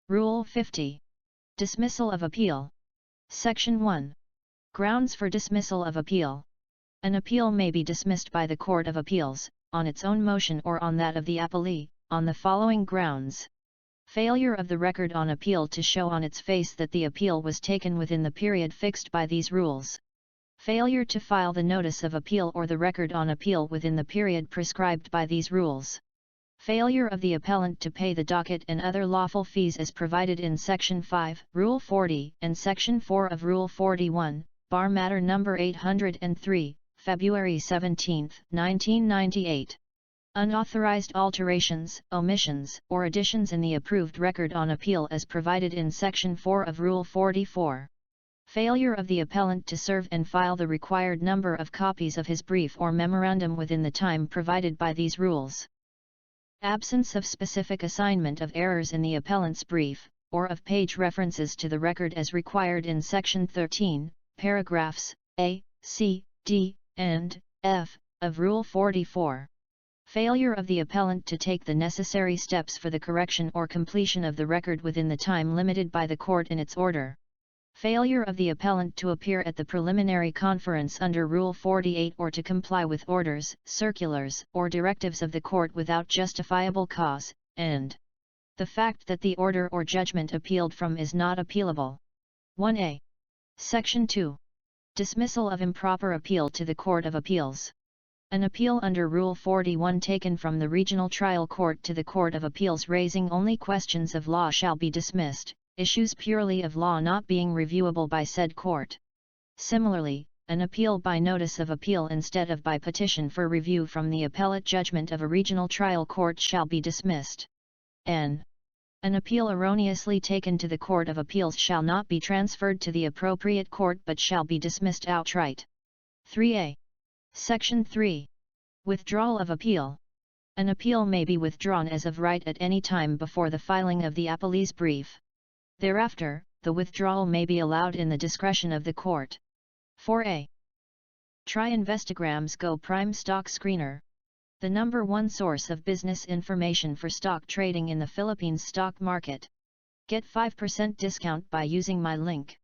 Rule 50. Dismissal of Appeal. Section 1. Grounds for dismissal of appeal. An appeal may be dismissed by the Court of Appeals, on its own motion or on that of the appellee, on the following grounds. Failure of the record on appeal to show on its face that the appeal was taken within the period fixed by these rules. Failure to file the notice of appeal or the record on appeal within the period prescribed by these rules. Failure of the appellant to pay the docket and other lawful fees as provided in Section 5, Rule 40, and Section 4 of Rule 41, Bar Matter No. 803, February 17, 1998. Unauthorized alterations, omissions, or additions in the approved record on appeal as provided in Section 4 of Rule 44. Failure of the appellant to serve and file the required number of copies of his brief or memorandum within the time provided by these rules. Absence of specific assignment of errors in the appellant's brief, or of page references to the record as required in Section 13, paragraphs A, C, D, and F, of Rule 44. Failure of the appellant to take the necessary steps for the correction or completion of the record within the time limited by the court in its order. Failure of the appellant to appear at the preliminary conference under Rule 48 or to comply with orders, circulars, or directives of the court without justifiable cause, and the fact that the order or judgment appealed from is not appealable. 1a. Section 2. Dismissal of improper appeal to the Court of Appeals. An appeal under Rule 41 taken from the regional trial court to the Court of Appeals raising only questions of law shall be dismissed, issues purely of law not being reviewable by said court. Similarly, an appeal by notice of appeal instead of by petition for review from the appellate judgment of a regional trial court shall be dismissed. N. An appeal erroneously taken to the Court of Appeals shall not be transferred to the appropriate court but shall be dismissed outright. 3a. Section 3. Withdrawal of Appeal. An appeal may be withdrawn as of right at any time before the filing of the appellee's brief. Thereafter, the withdrawal may be allowed in the discretion of the court. 4a. Tri-Investograms Go Prime Stock Screener. The #1 source of business information for stock trading in the Philippines stock market. Get 5% discount by using my link.